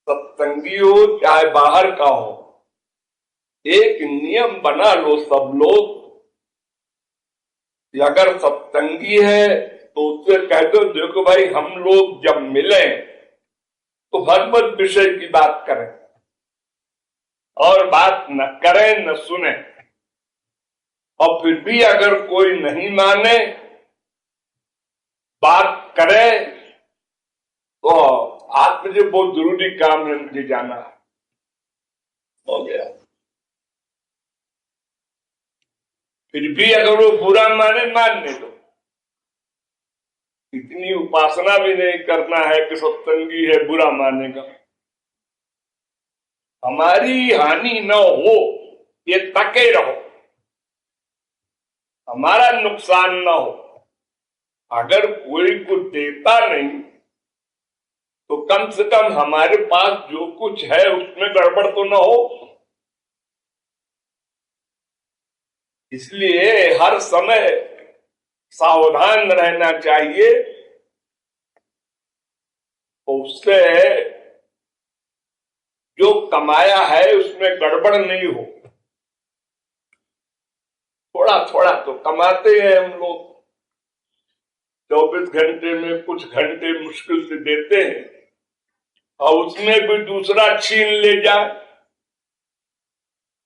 सत्संगी हो चाहे बाहर का हो, एक नियम बना लो सब लोग कि अगर सत्संगी है तो उससे कह दो, देखो भाई हम लोग जब मिले तो भगवत विषय की बात करें और बात न करें न सुने। और फिर भी अगर कोई नहीं माने, बात करे, तो आप मुझे बहुत जरूरी काम है, मुझे जाना है, हो गया। फिर भी अगर वो बुरा माने, मानने दो। इतनी उपासना भी नहीं करना है कि सत्संगी है बुरा मानेगा। हमारी हानि न हो ये तके रहो, हमारा नुकसान न हो। अगर कोई कुछ देता नहीं तो कम से कम हमारे पास जो कुछ है उसमें गड़बड़ तो न हो। इसलिए हर समय सावधान रहना चाहिए, उससे जो कमाया है उसमें गड़बड़ नहीं हो। थोड़ा थोड़ा तो कमाते हैं हम लोग, 24 घंटे में कुछ घंटे मुश्किल से देते हैं, और उसमें भी दूसरा छीन ले जाए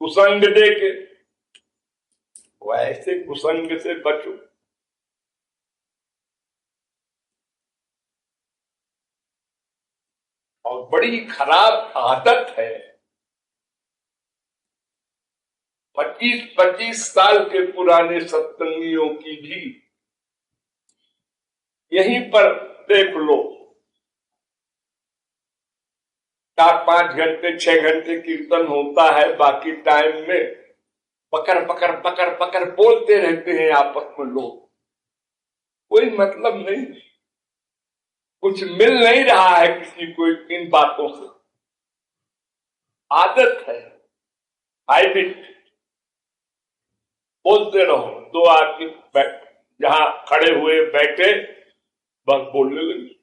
कुसंग दे के। वैसे कुसंग से बचो। और बड़ी खराब आदत है, 25-25 साल के पुराने सत्संगियों की भी। यहीं पर देख लो, 4-5 घंटे 6 घंटे कीर्तन होता है, बाकी टाइम में पकड़ पकड़ पकड़ पकड़ बोलते रहते हैं आपस में लोग। कोई मतलब नहीं, कुछ मिल नहीं रहा है किसी को इन बातों से। आदत है, हैबिट। बोलते रहो, 2 आदमी जहां खड़े हुए बैठे बस बोलने लगे।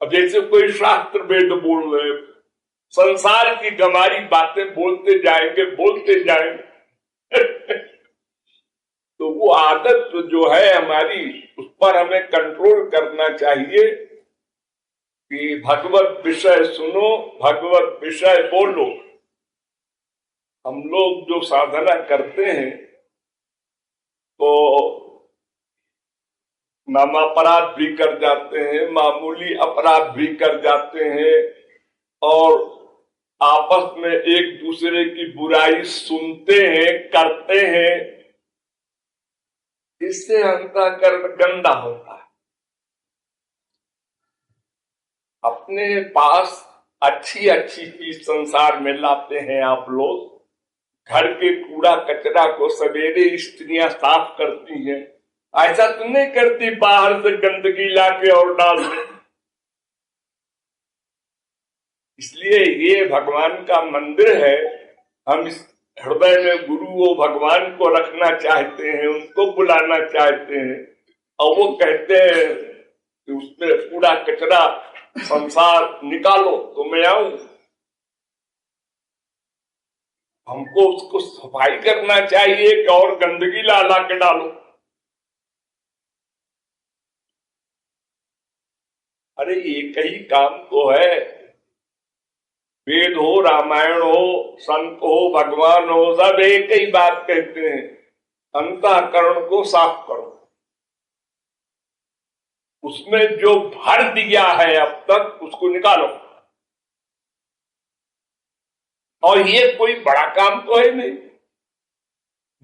अब जैसे कोई शास्त्र वेद बोल रहे, संसार की गंवारी बातें बोलते जाएंगे तो वो आदत जो है हमारी, उस पर हमें कंट्रोल करना चाहिए कि भगवत विषय सुनो, भगवत विषय बोलो। हम लोग जो साधना करते हैं तो नामापराध भी कर जाते हैं, मामूली अपराध भी कर जाते हैं, और आपस में एक दूसरे की बुराई सुनते हैं, करते हैं। इससे अंतःकरण गंदा होता है। अपने पास अच्छी अच्छी चीज संसार में लाते हैं आप लोग। घर के कूड़ा कचरा को सवेरे स्त्रियां साफ करती हैं, ऐसा तो नहीं करती बाहर से गंदगी लाके और डाल दे। इसलिए ये भगवान का मंदिर है, हम इस हृदय में गुरु वो भगवान को रखना चाहते हैं, उनको बुलाना चाहते हैं, और वो कहते हैं कि उसमें कूड़ा कचरा संसार निकालो तो मैं आऊं। हमको उसको सफाई करना चाहिए कि और गंदगी ला ला के डालो। अरे एक ही काम तो है, वेद हो, रामायण हो, संत हो, भगवान हो, सब एक ही बात कहते हैं, अंतःकरण को साफ करो। उसमें जो भर दिया है अब तक उसको निकालो। और ये कोई बड़ा काम तो है नहीं।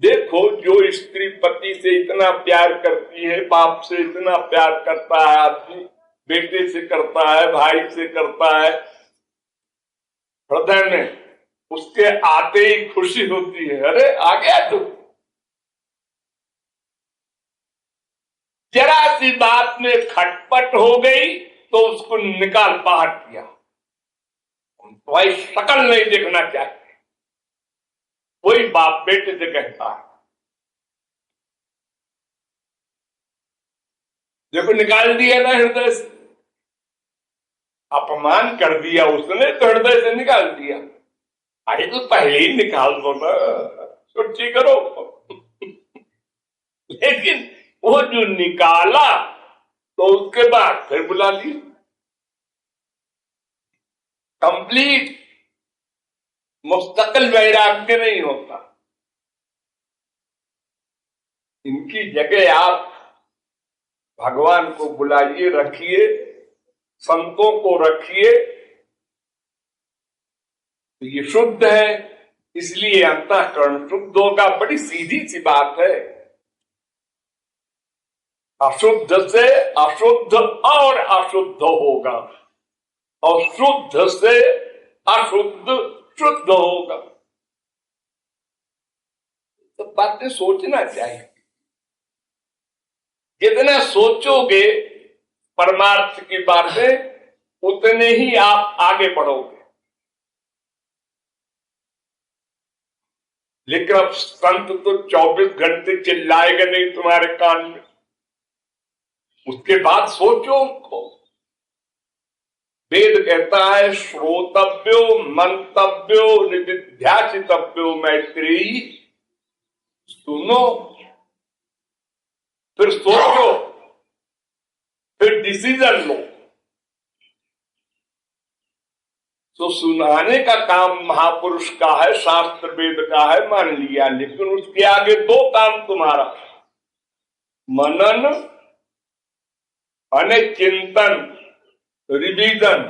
देखो, जो स्त्री पति से इतना प्यार करती है, बाप से इतना प्यार करता है आदमी, बेटे से करता है, भाई से करता है, हृदय में उसके आते ही खुशी होती है, अरे आ गया तू। जरा सी बात में खटपट हो गई तो उसको निकाल बाहर किया। भाई शकल नहीं देखना चाहिए, कोई बाप बेटे से कहता है, देखो निकाल दिया ना हृदय से। अपमान कर दिया उसने तो हृदय से निकाल दिया। अरे तो पहले ही निकाल दो ना, छुट्टी करो। लेकिन वो जो निकाला तो उसके बाद फिर बुला लिया। कंप्लीट मुस्तकिल वैराग्य नहीं होता। इनकी जगह आप भगवान को बुलाइए, रखिए, संतों को रखिए, तो ये शुद्ध है, इसलिए अंतःकरण शुद्ध होगा। बड़ी सीधी सी बात है। अशुद्ध से अशुद्ध और अशुद्ध होगा, और शुद्ध से अशुद्ध शुद्ध होगा। तो बातें सोचना चाहिए। जितना सोचोगे परमार्थ की बातें, उतने ही आप आगे बढ़ोगे। लेकिन अब संत तो 24 घंटे चिल्लाएगा नहीं तुम्हारे कान में। उसके बाद सोचो उनको। वेद कहता है श्रोतव्यो मंतव्यो निधिध्यासितव्यो मैत्रेयी। सुनो, फिर सोचो, फिर डिसीजन लो। तो सुनाने का काम महापुरुष का है, शास्त्र वेद का है, मान लिया। लेकिन उसके आगे दो काम तुम्हारा, मनन और चिंतन, रिवीजन।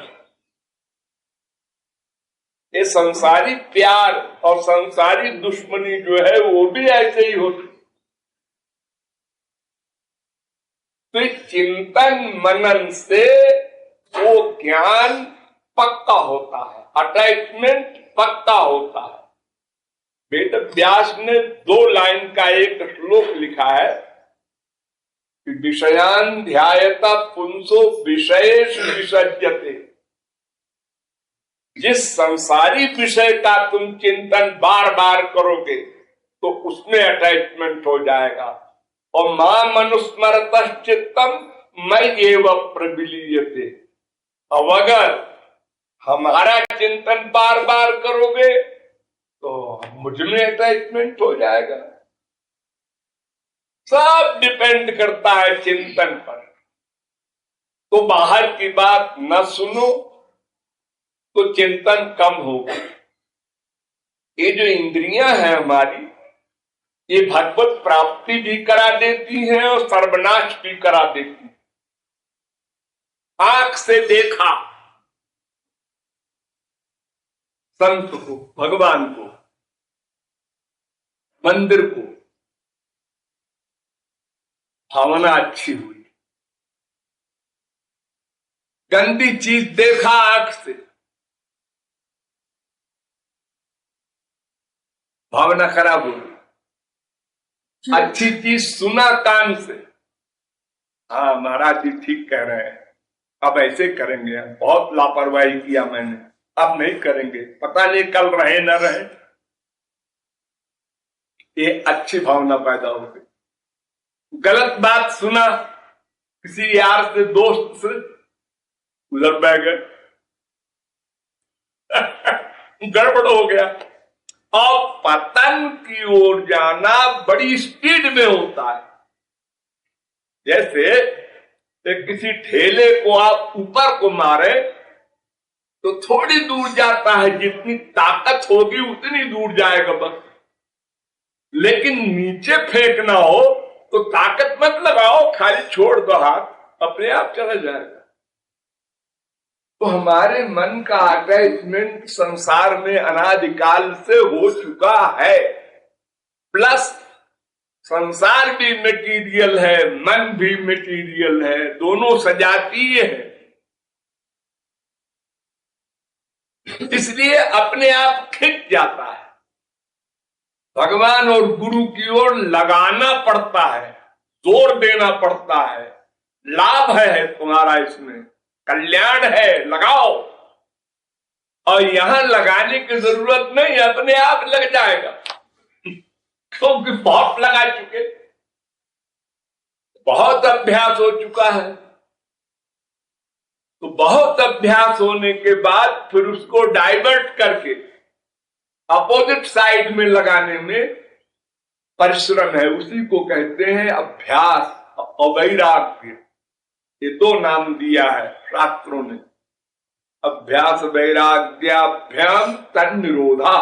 ये संसारी प्यार और संसारी दुश्मनी जो है वो भी ऐसे ही होती। तो चिंतन मनन से वो ज्ञान पक्का होता है, अटैचमेंट पक्का होता है। वेद व्यास ने 2 लाइन का एक श्लोक लिखा है कि विषयान ध्यायता पुंसो विषयेष विसज्जते। जिस संसारी विषय का तुम चिंतन बार बार करोगे तो उसमें अटैचमेंट हो जाएगा। और मां मनुस्मरत चित्तम मैं एवं प्रविलीयते। अब अगर हमारा चिंतन बार बार करोगे तो मुझ में अटैचमेंट हो जाएगा। सब डिपेंड करता है चिंतन पर। तो बाहर की बात न सुनो तो चिंतन कम होगा। ये जो इंद्रियां हैं हमारी, ये भगवत प्राप्ति भी करा देती हैं और सर्वनाश भी करा देती हैं। आंख से देखा संत को, भगवान को, मंदिर को, भावना अच्छी हुई। गंदी चीज देखा आंख से, भावना खराब हुई। अच्छी चीज सुना कान से, हाँ महाराज जी ठीक कह रहे हैं, अब ऐसे करेंगे, बहुत लापरवाही किया मैंने, अब नहीं करेंगे, पता नहीं कल रहे न रहे। ये अच्छी भावना पैदा हो गई। गलत बात सुना किसी यार से, दोस्त से, उधर बह गए, गड़बड़ हो गया। और पतन की ओर जाना बड़ी स्पीड में होता है। जैसे किसी ठेले को आप ऊपर को मारे तो थोड़ी दूर जाता है, जितनी ताकत होगी उतनी दूर जाएगा बस। लेकिन नीचे फेंकना हो तो ताकत मत लगाओ, खाली छोड़ दो हाथ, अपने आप चला जाएगा। तो हमारे मन का अटैचमेंट संसार में अनादिकाल से हो चुका है। प्लस संसार भी मटेरियल है, मन भी मटेरियल है, दोनों सजातीय है। इसलिए अपने आप खिंच जाता है। भगवान और गुरु की ओर लगाना पड़ता है, जोर देना पड़ता है। लाभ है तुम्हारा, इसमें कल्याण है, लगाओ। और यहां लगाने की जरूरत नहीं, अपने आप लग जाएगा। क्योंकि बहुत लगा चुके, बहुत अभ्यास हो चुका है। तो बहुत अभ्यास होने के बाद फिर उसको डाइवर्ट करके अपोजिट साइड में लगाने में परिश्रम है, उसी को कहते हैं अभ्यास और वैराग्य। ये दो नाम दिया है शास्त्रों ने, अभ्यास वैराग्याभ्याम तन्निरोधा।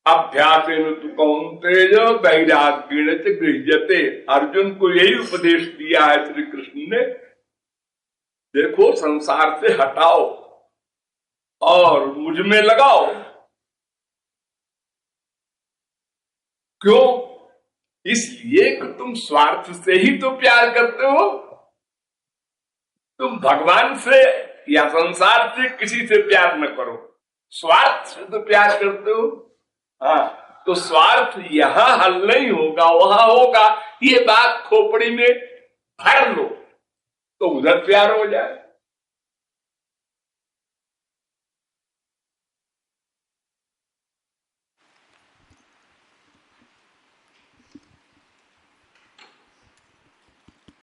अभ्यासेन तु कौन्तेय वैराग्येण च गृह्यते। अर्जुन को यही उपदेश दिया है श्री कृष्ण ने, देखो संसार से हटाओ और मुझ में लगाओ। क्यों? इसलिए कि तुम स्वार्थ से ही तो प्यार करते हो। तुम भगवान से या संसार से किसी से प्यार न करो, स्वार्थ से तो प्यार करते हो। हाँ, तो स्वार्थ यहां हल नहीं होगा, वहां होगा। ये बात खोपड़ी में भर लो तो उधर प्यार हो जाए।